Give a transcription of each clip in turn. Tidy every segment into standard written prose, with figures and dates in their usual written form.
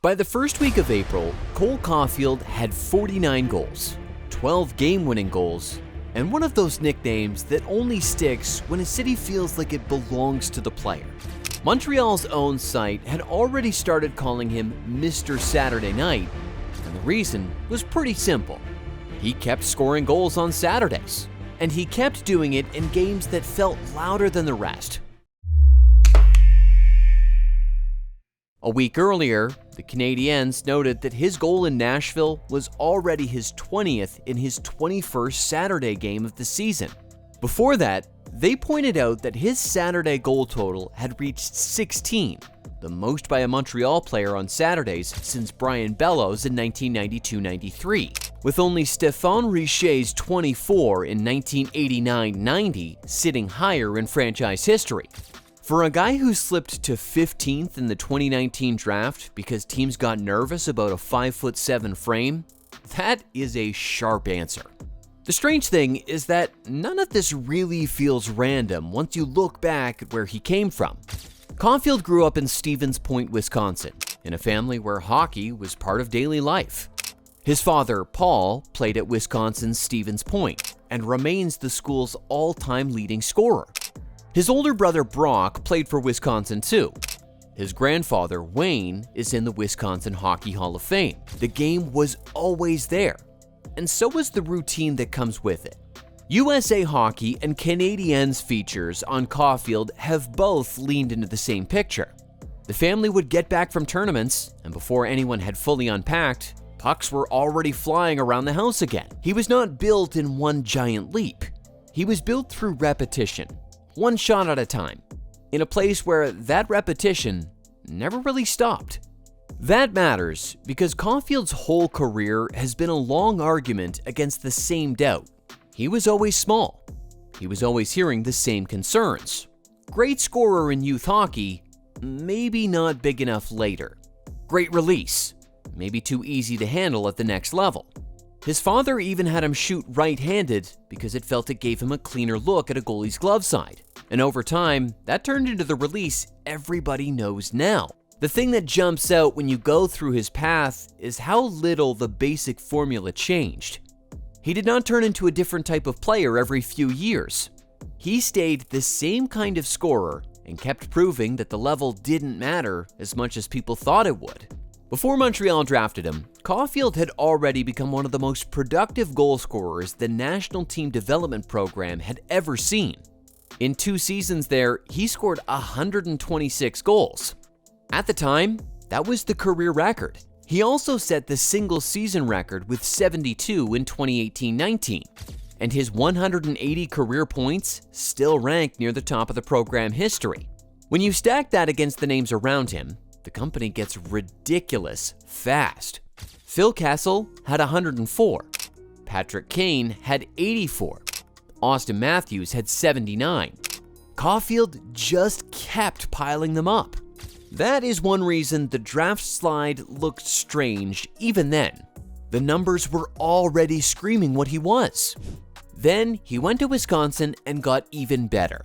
By the first week of April, Cole Caufield had 49 goals, 12 game-winning goals, and one of those nicknames that only sticks when a city feels like it belongs to the player. Montreal's own site had already started calling him Mr. Saturday Night, and the reason was pretty simple. He kept scoring goals on Saturdays, and he kept doing it in games that felt louder than the rest. A week earlier, the Canadiens noted that his goal in Nashville was already his 20th in his 21st Saturday game of the season. Before that, they pointed out that his Saturday goal total had reached 16, the most by a Montreal player on Saturdays since Brian Bellows in 1992-93, with only Stéphane Richet's 24 in 1989-90 sitting higher in franchise history. For a guy who slipped to 15th in the 2019 draft because teams got nervous about a 5'7" frame, that is a sharp answer. The strange thing is that none of this really feels random once you look back at where he came from. Caufield grew up in Stevens Point, Wisconsin, in a family where hockey was part of daily life. His father, Paul, played at Wisconsin's Stevens Point and remains the school's all-time leading scorer. His older brother, Brock, played for Wisconsin too. His grandfather, Wayne, is in the Wisconsin Hockey Hall of Fame. The game was always there, and so was the routine that comes with it. USA Hockey and Canadiens features on Caufield have both leaned into the same picture. The family would get back from tournaments, and before anyone had fully unpacked, pucks were already flying around the house again. He was not built in one giant leap. He was built through repetition, one shot at a time, in a place where that repetition never really stopped. That matters because Caufield's whole career has been a long argument against the same doubt. He was always small. He was always hearing the same concerns. Great scorer in youth hockey, maybe not big enough later. Great release, maybe too easy to handle at the next level. His father even had him shoot right-handed because it felt it gave him a cleaner look at a goalie's glove side. And over time, that turned into the release everybody knows now. The thing that jumps out when you go through his path is how little the basic formula changed. He did not turn into a different type of player every few years. He stayed the same kind of scorer and kept proving that the level didn't matter as much as people thought it would. Before Montreal drafted him, Caufield had already become one of the most productive goal scorers the national team development program had ever seen. In 2 seasons there, he scored 126 goals. At the time, that was the career record. He also set the single-season record with 72 in 2018-19, and his 180 career points still rank near the top of the program history. When you stack that against the names around him, the company gets ridiculous fast. Phil Kessel had 104. Patrick Kane had 84. Austin Matthews had 79. Caufield just kept piling them up. That is one reason the draft slide looked strange even then. The numbers were already screaming what he was. Then he went to Wisconsin and got even better.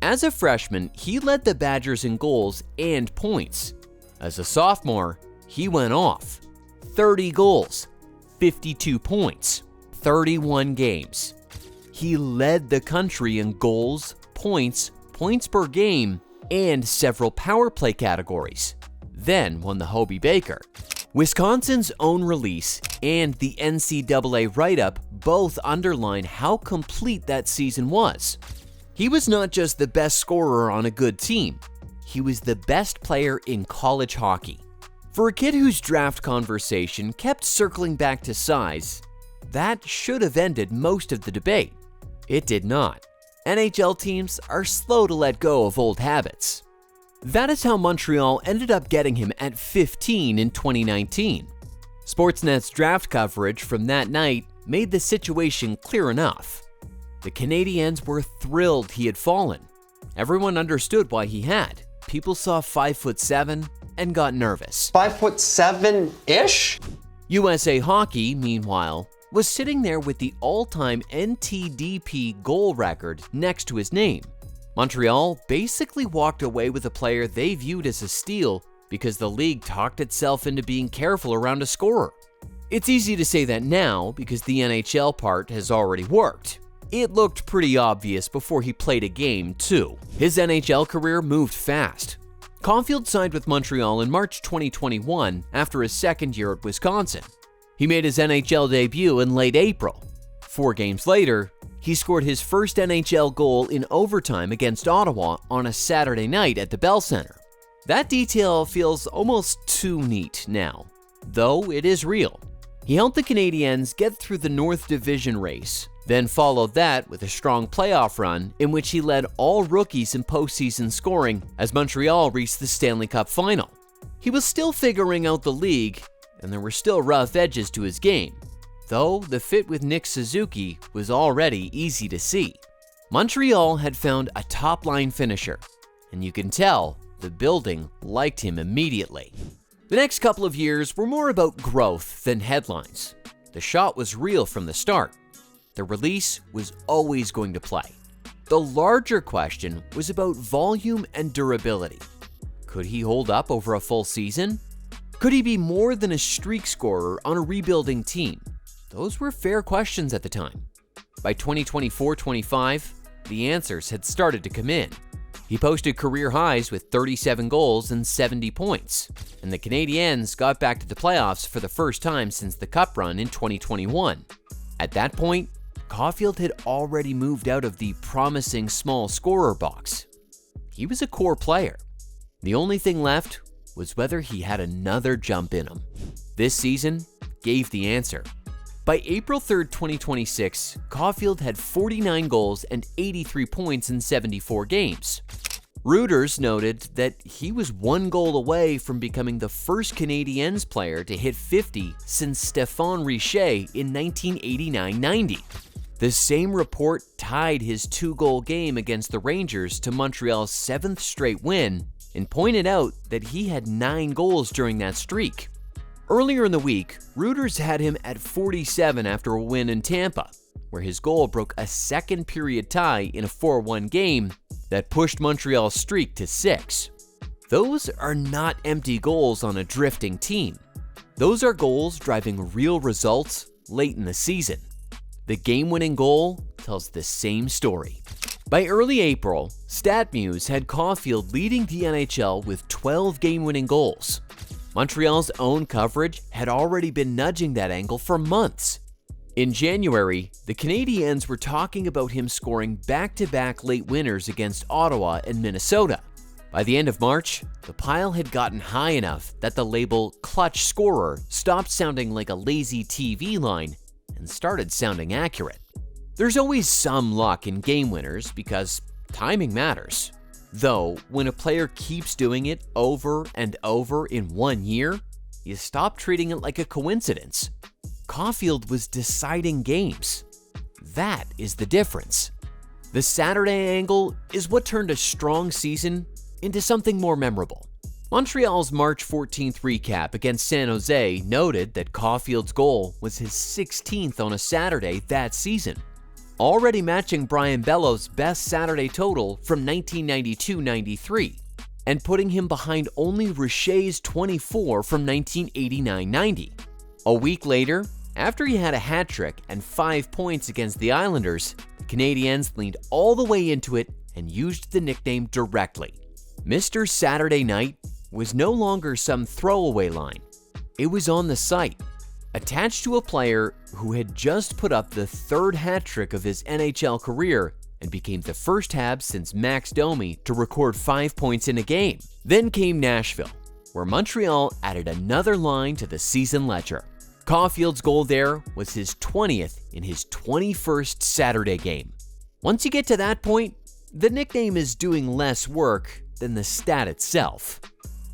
As a freshman, he led the Badgers in goals and points. As a sophomore, he went off. 30 goals, 52 points, 31 games. He led the country in goals, points per game, and several power play categories. Then won the Hobey Baker. Wisconsin's own release and the NCAA write-up both underline how complete that season was. He was not just the best scorer on a good team. He was the best player in college hockey. For a kid whose draft conversation kept circling back to size, that should have ended most of the debate. It did not. NHL teams are slow to let go of old habits. That is how Montreal ended up getting him at 15 in 2019. Sportsnet's draft coverage from that night made the situation clear enough. The Canadiens were thrilled he had fallen. Everyone understood why he had. People saw 5'7" and got nervous. 5'7"-ish? USA Hockey, meanwhile, was sitting there with the all-time NTDP goal record next to his name. Montreal basically walked away with a player they viewed as a steal because the league talked itself into being careful around a scorer. It's easy to say that now because the NHL part has already worked. It looked pretty obvious before he played a game, too. His NHL career moved fast. Caufield signed with Montreal in March 2021 after his second year at Wisconsin. He made his NHL debut in late April. 4 games later, he scored his first NHL goal in overtime against Ottawa on a Saturday night at the Bell Center. That detail feels almost too neat now, though it is real. He helped the Canadiens get through the North Division race, then followed that with a strong playoff run in which he led all rookies in postseason scoring as Montreal reached the Stanley Cup final. He was still figuring out the league, and there were still rough edges to his game, though the fit with Nick Suzuki was already easy to see. Montreal had found a top-line finisher, and you can tell the building liked him immediately. The next couple of years were more about growth than headlines. The shot was real from the start. The release was always going to play. The larger question was about volume and durability. Could he hold up over a full season? Could he be more than a streak scorer on a rebuilding team? Those were fair questions at the time. By 2024-25, the answers had started to come in. He posted career highs with 37 goals and 70 points, and the Canadiens got back to the playoffs for the first time since the Cup run in 2021. At that point, Caufield had already moved out of the promising small scorer box. He was a core player. The only thing left was whether he had another jump in him. This season gave the answer. By April 3, 2026, Caufield had 49 goals and 83 points in 74 games. Reuters noted that he was 1 goal away from becoming the first Canadiens player to hit 50 since Stéphane Richer in 1989-90. The same report tied his 2-goal game against the Rangers to Montreal's 7th straight win and pointed out that he had 9 goals during that streak. Earlier in the week, Reuters had him at 47 after a win in Tampa, where his goal broke a second-period tie in a 4-1 game that pushed Montreal's streak to 6. Those are not empty goals on a drifting team. Those are goals driving real results late in the season. The game-winning goal tells the same story. By early April, StatMuse had Caufield leading the NHL with 12 game-winning goals. Montreal's own coverage had already been nudging that angle for months. In January, the Canadiens were talking about him scoring back-to-back late winners against Ottawa and Minnesota. By the end of March, the pile had gotten high enough that the label clutch scorer stopped sounding like a lazy TV line and started sounding accurate. There's always some luck in game winners because timing matters. Though, when a player keeps doing it over and over in 1 year, you stop treating it like a coincidence. Caufield was deciding games. That is the difference. The Saturday angle is what turned a strong season into something more memorable. Montreal's March 14th recap against San Jose noted that Caufield's goal was his 16th on a Saturday that season, already matching Brian Bellows' best Saturday total from 1992-93, and putting him behind only Richer's 24 from 1989-90. A week later, after he had a hat trick and 5 points against the Islanders, the Canadiens leaned all the way into it and used the nickname directly. Mr.Saturday night was no longer some throwaway line. It was on the site, attached to a player who had just put up the 3rd hat trick of his NHL career and became the first Habs since Max Domi to record 5 points in a game. Then came Nashville, where Montreal added another line to the season ledger. Caufield's goal there was his 20th in his 21st Saturday game. Once you get to that point, the nickname is doing less work than the stat itself.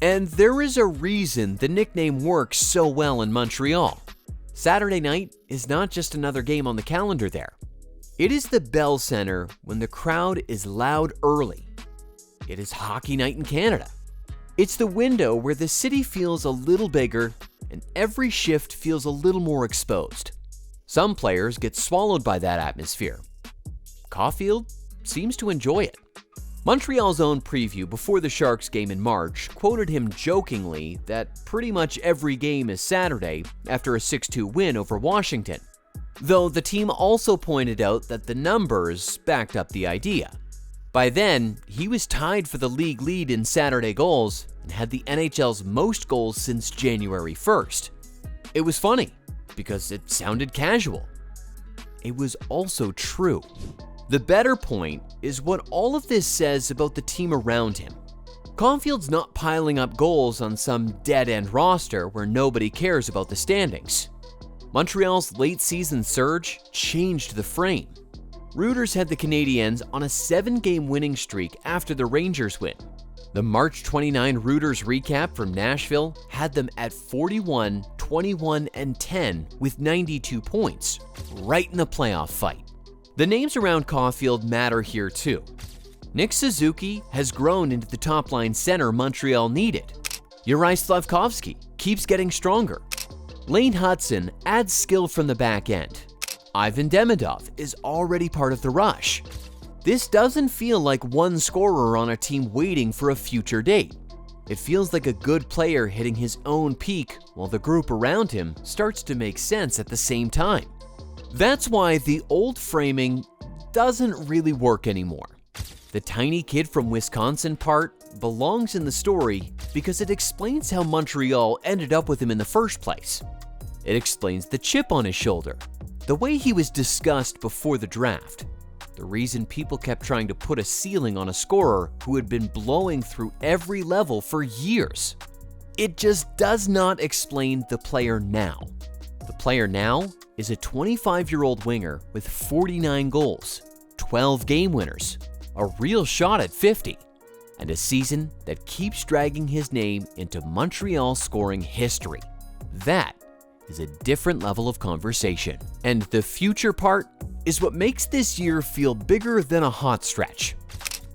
And there is a reason the nickname works so well in Montreal. Saturday night is not just another game on the calendar there. It is the Bell Center when the crowd is loud early. It is hockey night in Canada. It's the window where the city feels a little bigger and every shift feels a little more exposed. Some players get swallowed by that atmosphere. Caufield seems to enjoy it. Montreal's own preview before the Sharks game in March quoted him jokingly that pretty much every game is Saturday after a 6-2 win over Washington, though the team also pointed out that the numbers backed up the idea. By then, he was tied for the league lead in Saturday goals and had the NHL's most goals since January 1st. It was funny because it sounded casual. It was also true. The better point is what all of this says about the team around him. Caufield's not piling up goals on some dead-end roster where nobody cares about the standings. Montreal's late-season surge changed the frame. Rooters had the Canadiens on a 7-game winning streak after the Rangers win. The March 29 Rooters recap from Nashville had them at 41, 21, and 10 with 92 points, right in the playoff fight. The names around Caufield matter here too. Nick Suzuki has grown into the top-line center Montreal needed. Juraj Slafkovsky keeps getting stronger. Lane Hudson adds skill from the back end. Ivan Demidov is already part of the rush. This doesn't feel like one scorer on a team waiting for a future date. It feels like a good player hitting his own peak while the group around him starts to make sense at the same time. That's why the old framing doesn't really work anymore. The tiny kid from Wisconsin part belongs in the story because it explains how Montreal ended up with him in the first place. It explains the chip on his shoulder, the way he was discussed before the draft, the reason people kept trying to put a ceiling on a scorer who had been blowing through every level for years. It just does not explain the player now. The player now is a 25-year-old winger with 49 goals, 12 game winners, a real shot at 50, and a season that keeps dragging his name into Montreal scoring history. That is a different level of conversation. And the future part is what makes this year feel bigger than a hot stretch.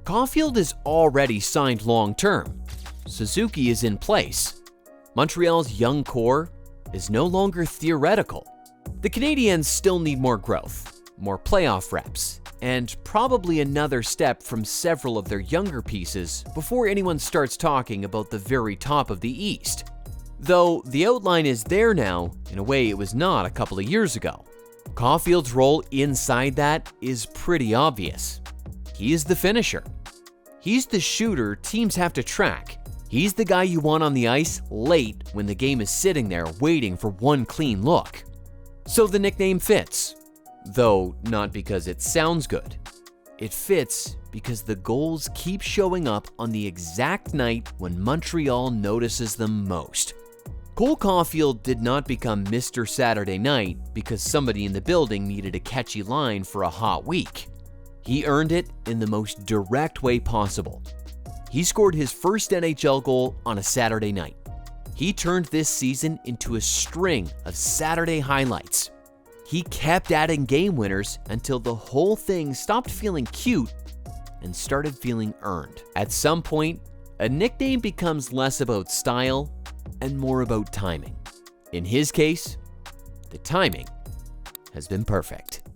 Caufield is already signed long-term. Suzuki is in place. Montreal's young core is no longer theoretical. The Canadiens still need more growth, more playoff reps, and probably another step from several of their younger pieces before anyone starts talking about the very top of the East. Though the outline is there now in a way it was not a couple of years ago. Caufield's role inside that is pretty obvious. He is the finisher. He's the shooter teams have to track. He's the guy you want on the ice late when the game is sitting there waiting for one clean look. So the nickname fits, though not because it sounds good. It fits because the goals keep showing up on the exact night when Montreal notices them most. Cole Caufield did not become Mr. Saturday night because somebody in the building needed a catchy line for a hot week. He earned it in the most direct way possible. He scored his first NHL goal on a Saturday night. He turned this season into a string of Saturday highlights. He kept adding game winners until the whole thing stopped feeling cute and started feeling earned. At some point, a nickname becomes less about style and more about timing. In his case, the timing has been perfect.